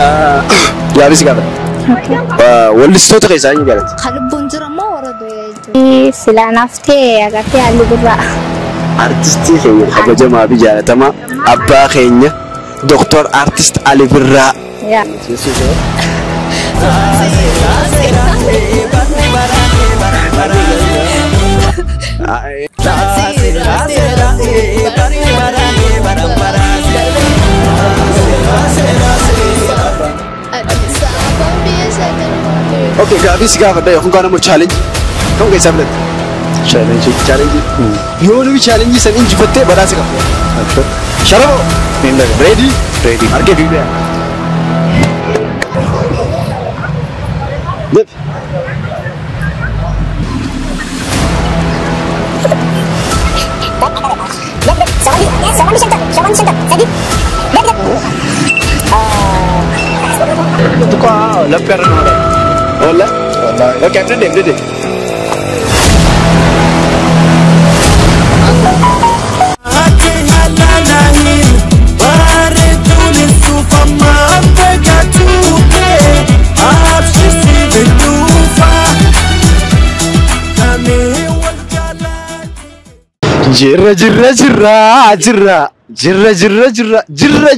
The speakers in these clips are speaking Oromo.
يا بس قبل والستوت غيساني قالت خلب بنجر ما ورد سلا نفتي أقطع اللي برا artisti keenya kabajamaa fi jaalatamaa abbaa keenya doktor artist Ali Birraa. Oke, gaafis gaafadha yookaan kana mo challenge. Kan keessa bilet. Challenge. Yoo nuyi challenge san injifattee badhaasa qabda. Sharabo. Ready? Argee fiigdee. Def. Itu kok leper nora. Ola? Oke, captain deh. Jirra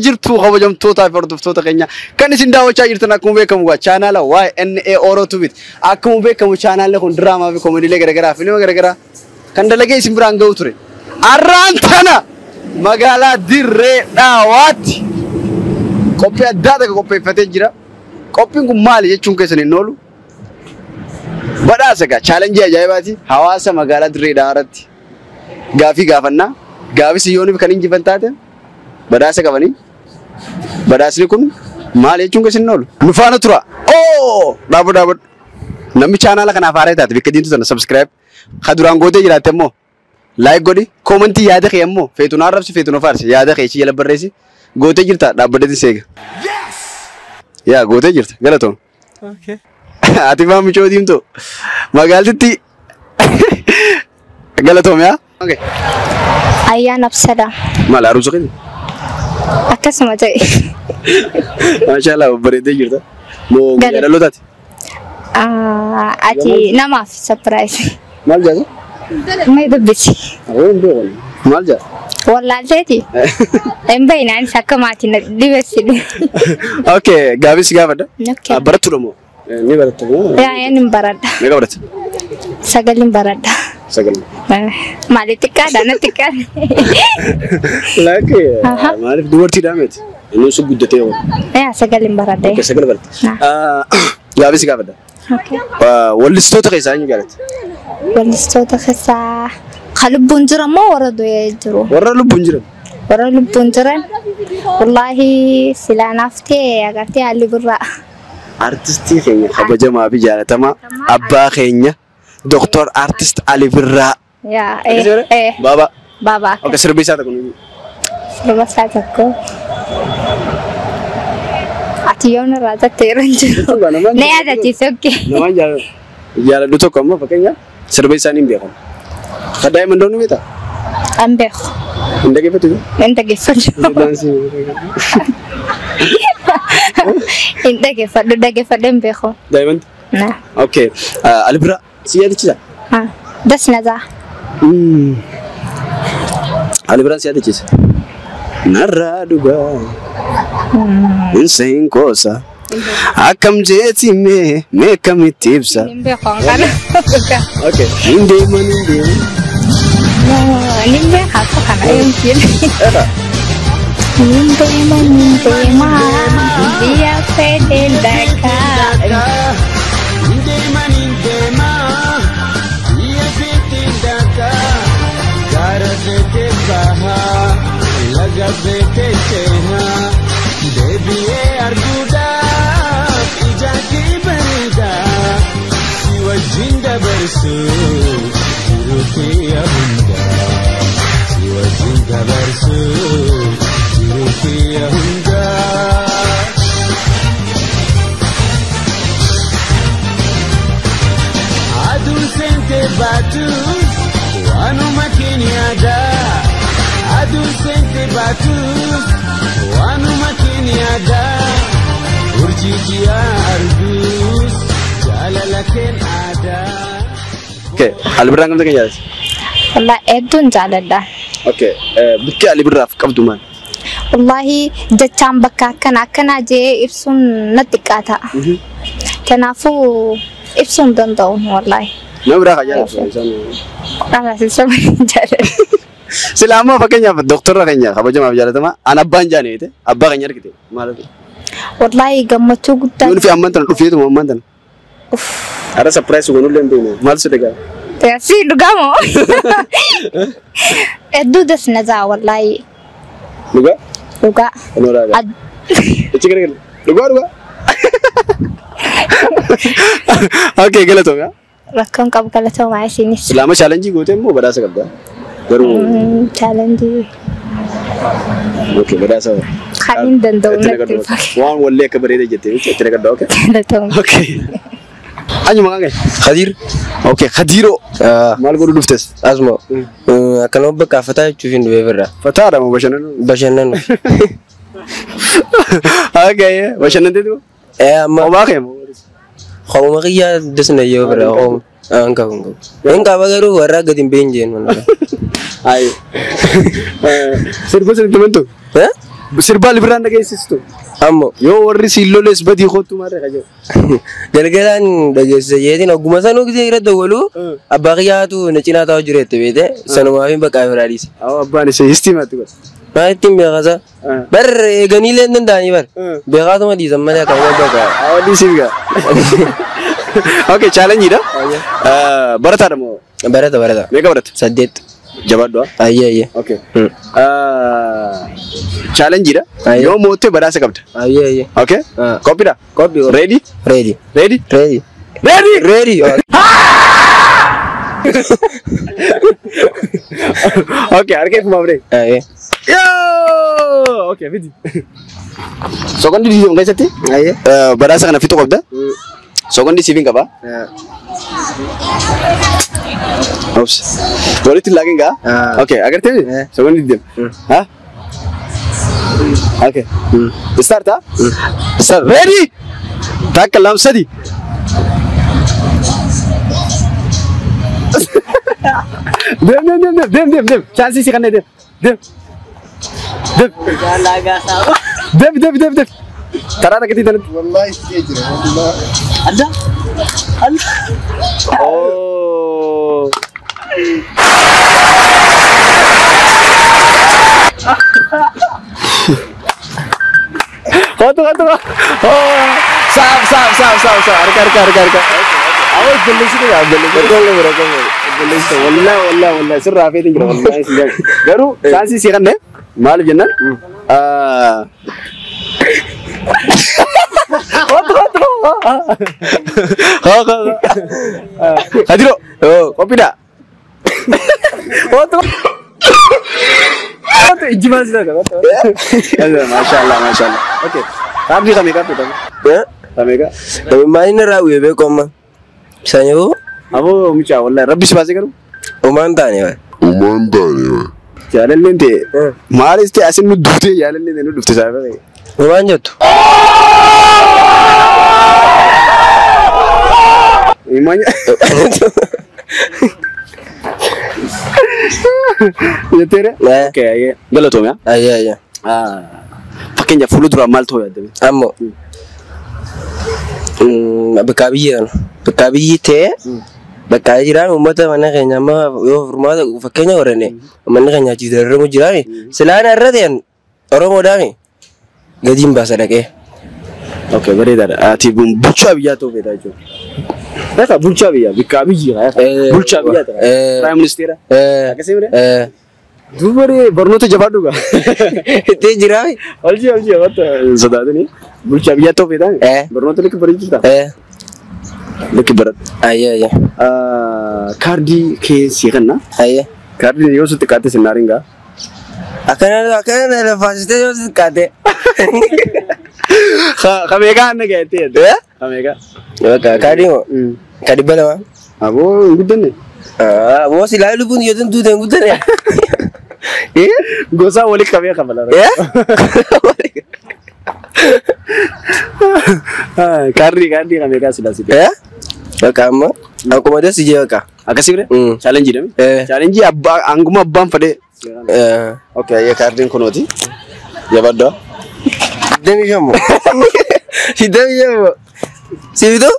jirtu kabajamtoota fi hordoftoota keenya kan isin daawwachaa jirtan akkuma beekamu chaanaala YNA Orotubit akkuma beekamu chaanaalli kun diraamaa fi koomediilee garaagaraa fi filma garaagaraa kan dalagee isin biraan ga'u ture. Arraan tana magaalaa Dirree Dhawaatti qophii addaa tokko qopheeffatee jira. Qophiin kun maali jechuun keessan hin oolu? Badhaasa chaalenjii ajaa'ibaati hawaasa magaalaa Dirree Dhawaatti. Gaafii gaafannaa gaafii siyyooniif kan injifan taate badhaasa qabanii badhaasni kun maal jechuun keessan hin oolu? Nu faana tura. Dhaabadhu namni chaanaala kanaaf haaraa taate bakka diintu sana subscribe kaduraan gootee jiraatte immoo like godhi commentii yaada kee immoo feetuun arrabsi feetuun faarsi yaada kee jala barreessi gootee jirta dhaabbadeetti seega. Yaa gootee jirta galatoom. Okay. Ati maa michoo diimtoo magaaltitti galatoom yaa. Okay. Ayaan absada. Maal haaromsa keenya? Akkasuma ta'e. Maashaallah bareedee jirta. Moo guyyaa dhalootaati? Ati namaaf surprise. Maal jaasa? May dubbisi. Maal jaasa? Wallaalteeti. Hin bahinaan akka maatiin dhibessidhe. Okay, gaafis gaafadha. Barattuudha moo? Ni baratta moo? Yaa'een hin baradha. Meeqa baratta? Sagalin baradha. Sagalin. Maali xiqqaadha na xiqqaadha. Lakkee maaliif dubartiidhaa miti? Inni sun guddatee yoo. Sagalin baradha. Okay, sagal baratta. Gaafis gaafadha. Wallistoota keessaa eenyu jaallatti? Wallistoota keessaa kan lubbuun jiran moo warra du'ee jiru? Warra lubbuun jiran. Warra lubbuun jiran wallaahi silaa naaftee agartee Ali Birraa. Artistii keenya kabajamaa fi jaalatamaa abbaa keenya doktor artist Ali Birraa. Baba. Okay, sirbi isaa tokko. Sirba isaa tokko. Ati yoon irraa tatteeru hin jiru. Na yaadachiise okkee. Namaan jaaladhu tokko ammoo fakkeenya sirba isaanii hin beekamu. Kaddaa himan doonu beektaa? An beeku. Hin dhaggeeffatu? Hin dhaggeeffatu. Hin dhaggeeffadhu hin beeku. Daa'imman? Okay. Ali Birraa si yaadachiisa? Das nazaa. Ali Birraa si yaadachiisa? Narraa dhugaa. Insahin kosa akam jeeti me kamitti ibsa. Nimbe kana. Okay. Nimbe hako kana yumkin. Nimbe dia fedel daka. Nimbe dia fedel daka. Gara fete baha laga fete cheha. Baby, arguda, ijaki berida, siwa jinda bersu, jiruki abunda, siwa jinda bersu, jiruki abunda. Adu sente batu, wanu makini ada, adu sente batu. Wanu makini ada Okay. Ali Birraa kamta keenya. Wallahi hedduun jaaladha. Okay. Bukki Ali Birraaf qabdu maal? Wallahi jechaan bakka akkana jee ibsuun natti xiqqaata. Kanaafuu ibsuun danda'u wallahi. Nama biraa kan jaalatu. Alaasisa jaaladha. Sila amma fakkeenyaaf doktorra keenya kabajamaaf jaalatama an abbaan jaaneete abbaa keenya argite maal? Wallahi gammachuu guddaa. Yoon fi amman tana dhufeetuma amman tana. Ara surprise goonullee hin beekne maal si dhagaa? Si dhugamo. Hedduu dasnazaa wallahi. Dhugaa? Dhugaa. Anooraagaa. Ichi gara dhugaa. Okay, galatoomia. Rakkoon qabu galatoomaa isinis. Islaama challenge gootee immoo badhaasa qabda. Garuu challenge. Okay, badhaasa. Kan danda'u natti fakkaata. Waan wallee akka bareeda jettee itti nagadda okay? Galatooma. Okay. Anyu maqaan kee? Khadir. Okay, Khadiro. Maal godhu dhuftes? Asma. Akkanuma bakka fataa jechuuf hin dhufee birraa. Fataadha moo bashannanu? Bashannanu. Okay, bashannanteetu? Amma. Obaa kee moo? Khawma qiyyaa dasna yoo birraa khawma. Anka. Enka bagaru warra gadin benjen mana. Ay. Sirba sirriitti mantu? Sirba libiraan dhageessistu? Ammo. Yoo warri siilloles badii kootu maarree qajeelu. Galgalaan dhageessisa jeetiin ogguma sanuu gisee irra dawwalu abbaa qiyyaatu na cinaa taa'u jireette beete sanumaaf hin bakkaa biraa dhiise. Abbaan isa istimaatti godha. Maal ittiin beekasa? Bar eeganii leen danda'anii bar. Beekaatuma dhiisan malee akkama bakka. Dhiisiif gaa. Okay, challenge dha. Barataadha moo? Barata. Meeqa barata? 8. Jabaadhu. Ayye. Okay. Challenge dha. Yoo moottee badhaasa qabda. Ayye. Okay? Copy dha. Copy. Ready? Ready. Okay, harkee fumaa bire. Ayye. Yo! Okay, fidi. Sokondi diisom keessatti? Ayye. Badhaasa kana fixuu qabda. Sokondi siifin qaba. Oops. Walitti laakin gaa? Okay, agartee? Sokondi diidem. Ha? Okay. Start ha? Start. Ready? Takka lam sadi. Dem. Chance si kanne dem. Dem. Tarana kiti tanat. Wallahi stage re. Wallahi. Ada. Oh. Hoto. Oh. Sab. Harka. Awal jelis itu ya, jelis. Betul. Wallah. Surah apa itu wallahi sejak. Garu, chance si kanne. Mal jennan. Hoto. Hadiro. Kopi dah. Hoto. Ijman sudah kan? Masya Allah. Okay. Tapi kami tu. Kami ka. Tapi mana rawi be koma. Sanyo. Abo mucha wallahi Rabbi sibase karu. Oman tani wa. Jalan lente. Maal este asin nu dufte jalan lente nu dufte sabe. Oman jatu. Imanya. Ya tere? Okay, aye. Galatom ya? Ayye. Fakkeenya fuula dura maal ta'uu yaadame? Ammo. Bakka biyyi ta'e bakka jiraan uummata mana keenya amma yoo furmaata fakkeenya warreen manni keenya achi dararamu jiraan silaan irra ta'an Oromoodhaan gadiin baasa dhaqee. Okay, bareedaadha. Ati bulchaa biyyaa ta'uu feetaa jechuudha. Naka bulchaa biyyaa bakka biyyi bulchaa biyyaa ta'a. Prime Minister. Akkasii mire? Dubare barnoota jabaadhu gaa. Itti jiraan. Alji wata sodaatanii bulchaa biyyaa ta'uu feetaa. Barnoota likki bariichuudha. Likki barat. Ayye. Kaardii keessi kanna. Ayye. Kaardii yoo sitti qaate sinnaariin gaa. Akkana lafaasitee yoo sitti qaate. Kameekaa anna gaetee. Kameekaa. Bakka kaadii moo? Kaadii balama. Aboo hin guddanne. Aboo silaa lubbuun yoo tantuu ta'e hin guddanne. Gosa walitti qabee qabala. Kaardii kameekaa silaa sitti. Bakka amma Akkuma dassi jee bakka. Akkasii bire? Challenge dami. Challenge anguma abbaan fadhe. Okay, ayya kaardiin kunooti. Jabaaddaa. Dami shamu. Dami shamu. Sibitu?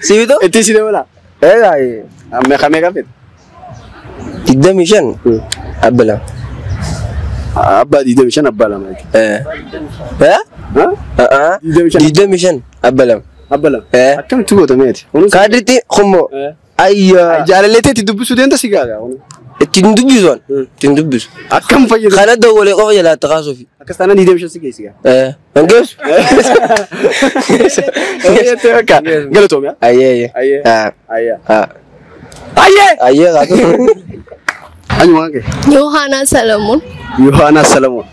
Sibitu? Itti si dabala. Ay. Meeqa fit? 25 abbalam. Abbaa 25 abbaa lama. 25 abbalam. Abbalam. Akkamitti gootameeti? Kaadritti khummo. Ayya. Jaalalleetee itti dubbisuu deemta si gaaga. Ittiin dubbisuun. Ittiin dubbisu. Akkam fayyadu? Kana dawwalee qofa jalaatti kaasuufi. Akkas taanaan 25 si geessi gaa. Hangeessu. Ayyeettee bakka. Galatoomiyaa. Ayyee. Ayyee. Ayyee. Ayyee. Ayyee kaatu. Anyu waan kee? Yohaana Salamuun. Yohaana Salamuun.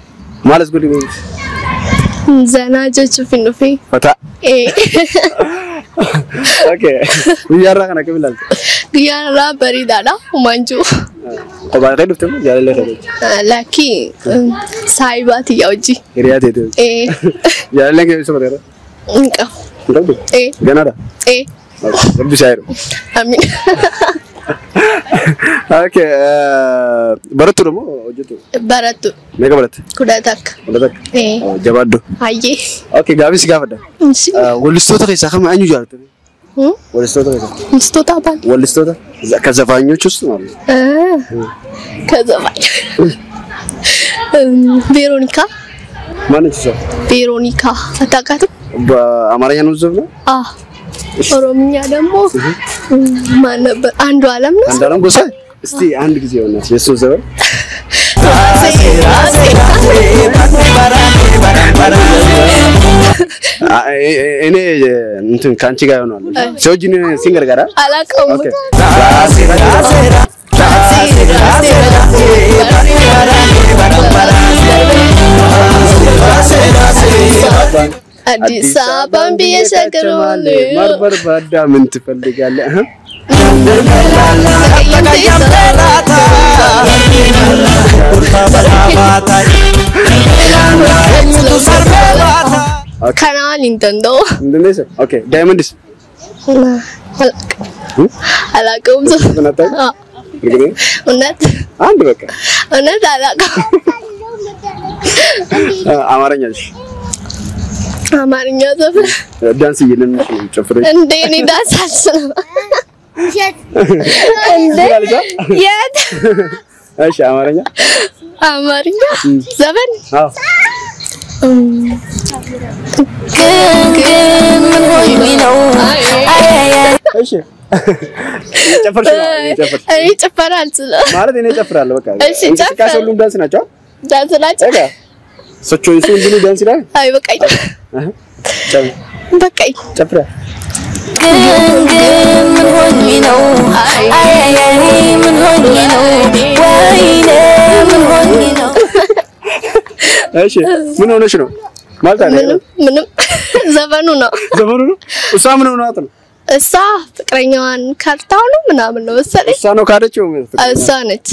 Maalas godhi beeku? Zanaa jechuuf hin dhufe. Fataa. Okay. Guyyaarraa kana akkam ilaalta? Guyyaarraa bareedaadha. Humanjuu. Kophaa kee dhufte moo jaalallee kee? Lakkii saayibaati yaa hojii. Hiriyaa teete. Jaalallee kee ibsa bateera? Hin qabu. Hin qabdu? Ganaadha? Rabbi isaa jedhu. Amiin. Okay. Barattuudha moo hojjettu? Barattu. Meeqa baratte? 10 akka. 10 akka? Jabaaddu. Hayyee. Okay, gaafis gaafadha. Wallistoota keessaa kam eenyu jaallatta? Wallistoota keessaa? Wallistoota abaan. Wallistoota? ከዘፋኞች ውስጥ ማለት ነው። ከዘፋኝ ቬሮኒካ ማነች እሷ? ቬሮኒካ አታውቃትም? በአማርኛ ነው ዘፈነው? ኦሮምኛ ደግሞ ማን ነበር? አንዱ አለም ነው። አንዱ አለም ጎሳይ። እስቲ አንድ ጊዜ ሆነች የሱ ዘፈን እኔ እንትን ካንቺ ጋር ይሆናል። ጆጂን ሲንገር ጋር አላውቀውም። ኦኬ አዲስ አበባን ቢየሰገሩል ማርበር ባዳ ምን ትፈልጋለህ? Canal Nintendo. Indonesia. Okay, Diamondis. አላውቀውም። እውነት አንድ በቃ እውነት አላውቀውም። አማርኛሽ አማርኛ ዘፈን ዳንስ እየለንሽ ነው ጨፍረሽ እንዴ እኔ ዳንስ አልችልም። እንዴ የት? እሺ አማርኛ ዘፈን አዎ ምን ሆኜ ነው? እሺ ጨፈርሽ ነው ጨፈርሽ እኔ ጨፈር አልችልም ማለት እኔ ጨፍራለሁ በቃ እሺ እንቅስቃሴ ሁሉም ዳንስ ናቸው ዳንስ ናቸው በቃ ሰቾይ ሁሉ ዳንስ ይላል አይ በቃኝ በቃኝ ጨፍራ ምን ሆኜ ነው? ምን ሆኜ ነው? ወይኔ ምን ሆኜ ነው? እሺ ምን ሆነሽ ነው ማለት አይደለም ምንም ዘፈኑ ነው እሷ ምን ሆናት ነው እሷ ፍቅረኛዋን ካርታው ነው ምናምን ነው መሰለኝ እሷ ነው ካደችው እሷ ነች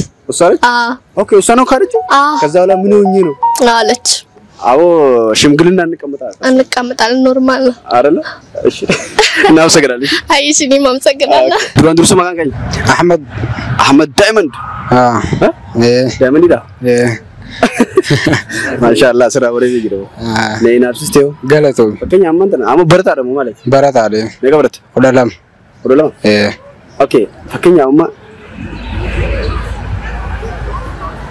ኦኬ እሷ ነው ካደችው ከዛ በኋላ ምን ሆኜ ነው አለች አዎ ሽምግልና እንቀመጣለን ኖርማል ነው አይደለ እሺ እናመሰግናለን አይሽ እኔም አመሰግናለሁ ዱራን ድርሱ ማጋኝ አህመድ ዳይመንድ ዳይመንድ ዳ ማሻአላ ስራ ወሬ ይግረው ነይና አርቲስቴው ገለቶ በቀኛ አማንተና አሞ በረታ ደግሞ ማለት በረታ አለ ነገብረት ወደለም ኦኬ በቀኛ አማ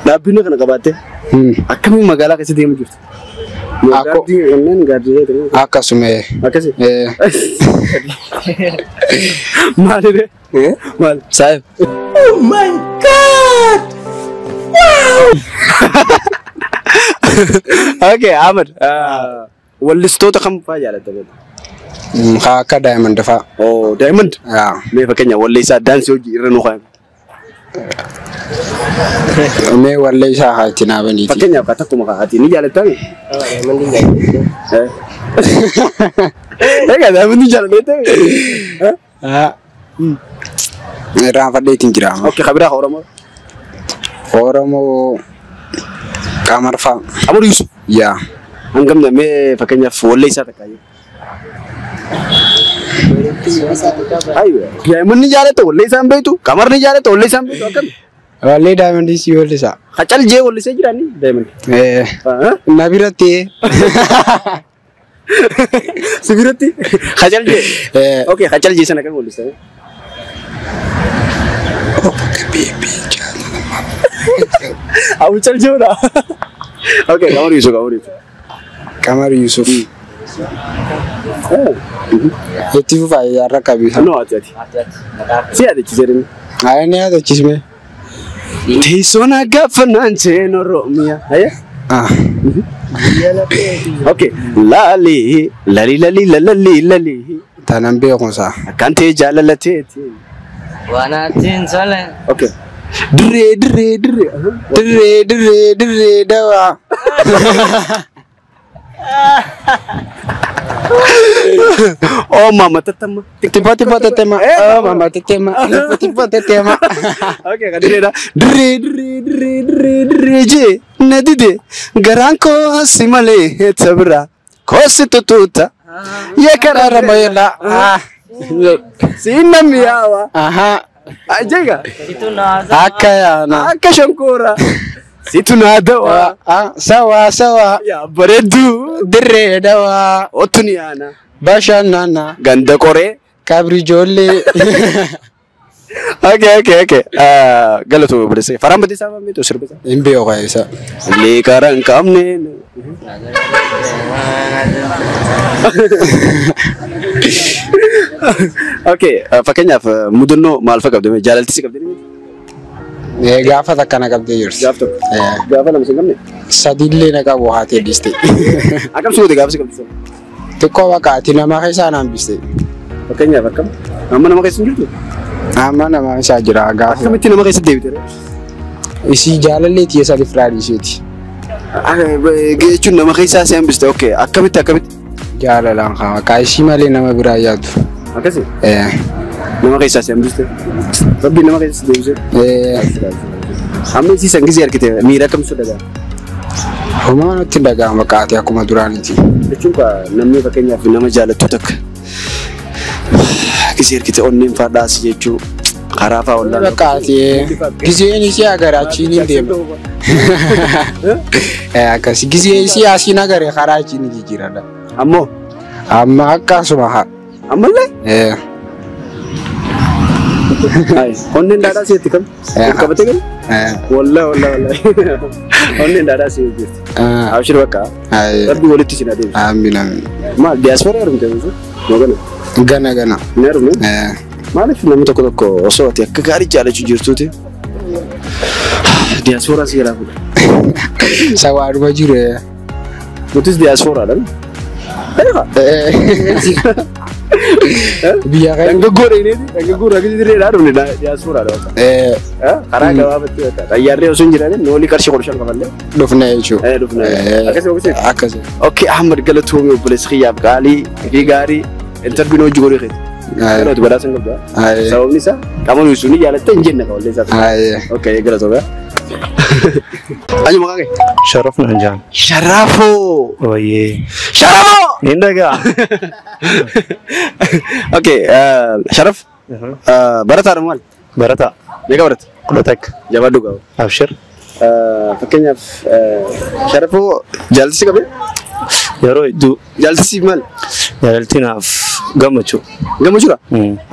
ዳብነ ከነቀባቴ አከም መጋላ ከሲቴ ምጅት አኮ እነን ጋርጂ አካሱሜ አከሲ ማለደ ማል ሳይብ Oh my God! Okay, Ahmed. Wallistoota kam faa jaalatta beekta? Akka Diamond faa. Oh, Diamond? Mee fakkeenya walleessaa daansii hojii irra nu kaa'e. Mee walleessaa haati naa baniiti. Fakkeenyaaf akkuma haati ni jaalattaa? Egaa Diamond ni jaalattaa? Irraan fadheetiin jira. Okay, kabiraa Oromoo Qamar faa. Amur Yusuf. Yaa. Hangam namee fakkeenyaaf walleessaa takka. Aywa. Diamond ni jaalatu wallee isaan beektu. Qamar ni jaalatu wallee isaan beektu akkami. Wallee daa'imman si wallisa. Hacal jee wallisee jirani Diamond. Na biratti. Sibiratti. Hacal jee. Okay, hacal jee sana kan wallisee. Abu cal jee udah. Okay, Qamar Yusuf. Qamar Yusuf. Itti fufaa yaarra qabisa. No, ati. Si ada ciserin. Ayani ada cisme. Teessona gaafannaan seen Oromiyaa. Aya? Okay. Lali lalali. Tanan beekumsa. Akkaan ta'e jaalalateeti. Wanaatiin sole. Okay. Dirree. Dirree dawaa. Oh mama tetema. Tiba tetema. Oh mama tetema. Tiba tetema. Okay, kan dirree je nadide garanko simale tabra kosi tututa ye karara mayla sinna miyawa Aha. ajega Akayana. akashankora situnadawa Sawa. ya baredu Dirree dawaa. otuniana Bashannana. ganda kore. Kabri jolle. Okay. Galatu berese. Faram beti sama itu serbesa. Imbe okaisa. Le karang kamne. Okay, fakenya mudunno maal fakabde jalalti sikabde ni. Gaafa takkana qabdee jirti. Gaafto. Gaafa nama singamne. Sadillee na qabu haatee dhiste. Akam suude gaafa sikabde. Xiqqoo bakkaati nama keessaa naan biste. Fakenya fakam. Amma nama keessa jirtu. Amma nama isaa jira gaafa. Akkamitti nama keessa deebite? Isii jaalallee tiyya sadi firaadhiisheeti. Jechuun nama keessaa si hambiste. Okay, akkamitti. Jaalalaan qaba. Kaayishii malee nama biraa yaadu. Akkasi. Nama keessaa si hambiste. Rabbi nama keessa si deebise. Amma isii sangizii argite miira akkamtu dagaa? Homaa nutti dhaga'ama qaatee akkuma duraaniiti. Jechuun namni fakkeenyaaf nama jaalattu takka gisee argite onneen faadhaas jechuu karaa fa'aa wallaan. Qaatee giseen isii agarachiin hin deema. Akkasi gisee isii asiin agaree karaa achiin jijjiiradha. Ammoo? Amma akkasuma haa. Ammallee? Onneen daadhaa si'etti kam? Qabatee galu? Wallahi. Onneen daadhaa si'etti jirti. Abshir bakka. Rabbi walitti sin adeemsa. Amiin. Maal diyaaspoora heerumte nuti? Gana. Ni heerumne? Maaliif namni tokko osoo ati akka gaarii jaalachuu jirtuuti? Diyaaspoora si jalaa fuudha. Sawaadhuma jiru. Nutis diyaaspoora dha. Biyya kan Dangaggoora gadi dirreedhaa dhufne diyaaspoora dha. Karaa gabaabatti bakka. Xayyaarree osoo hin jiraanin noolii qarshii 15 kafallee. dhufna jechuudha. Dhufne. Akkasii. Akkasii. Okay, Ahmad galatoomii obboleessi kiyyaaf qaalii fi gaarii interviin hojii godhee keeti. Yeroo badhaasa hin qabdu. Sababni isaa qaama nuyi suni jaalattee hin jenne qawallee isaa. Okay, galatoomii. Anyu maqaa kee? Sharaf Nanjaan. Sharafoo. Oye. Sharafoo. Indaga. Okay, Sharaf. Barataa maal? Barata. Meeqa barata? Kudhatak. Jabaadhu qaba. Abshir. Fakkeenyaaf Sharafoo jaalatisi qabee? Yeroo hedduu Jaalatisi maal? jaalaltinaaf gammachuu. Gammachuudha?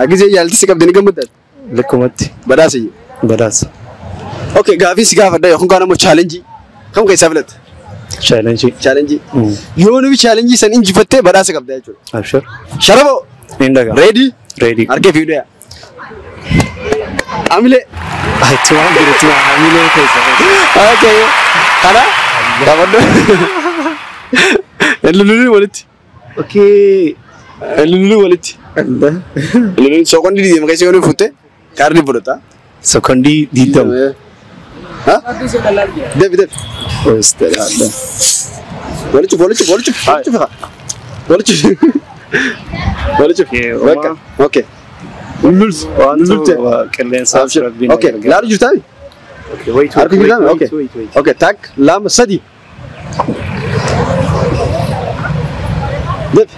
Akkasii jaalatisi qabdee ni gammaddaadha? Lakkumatti Badhaasa. badhaasa. Okay, gaafii si gaafadha yookaan kaan ammoo chaalenjii. Kam keessaa filatta? Challenge. Yoo nuyi chaalenjii san injifattee badhaasa qabda jechuudha. Abshir. Sharafoo. Indaga. Ready? Ready. Argee fiiduu yaa. Amile. Tuma hamilee keessa. Okay. Kana? Gaafadhu. Elululu walitti. Okay. Elululu walitti. Elululu sookonni diidee maqaa yoo fuute kaarni fudhata. Sekondii 20. Ha? Debi. Oostera. Walitti. Bakka. Okay. Lulus. Qilleensa rabbiin. Okay. Laalu jirtaa? Harka jirtaa? Okay. Okay. Tak, lama, sadi. Debi.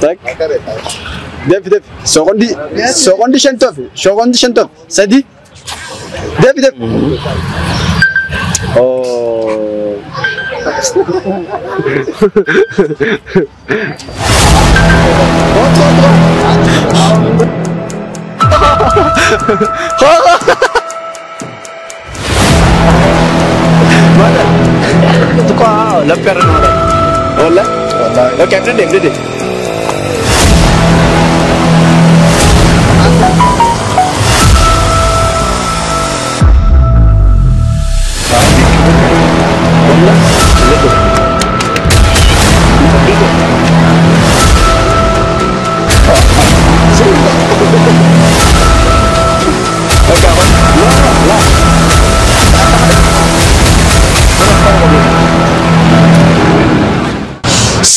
Tak. Def. Sokondi shantof. Sadi. Def. Oh. Mana? Itu kau lapar mana? Oh lah. Okay, deh.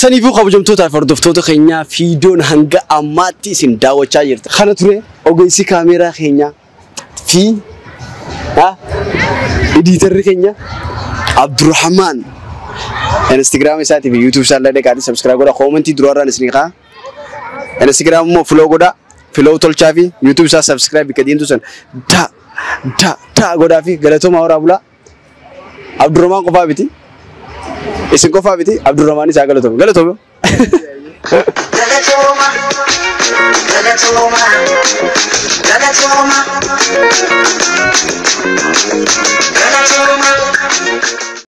Saniifuu kabajamtootaaf hordoftoota keenyaa fiidiyoon hanga ammaatti isin daawwachaa jirtu. Kana ture ogeessi kaameeraa keenyaa fi ediitarri keenya Abdurrahman. Instagram isaatiif YouTube isaallee dhaqaatii subscribe godhaa, commentii duraarraan isinii kaa. Instagram immoo follow godhaa, follow tolchaa fi YouTube isaa subscribe gadiin tusan godhaa fi galatooma horaa bulaa. Abdurrahman qofaa biti. Isin qofaa biti Abdurrahman isaa galatooma. Galatooma.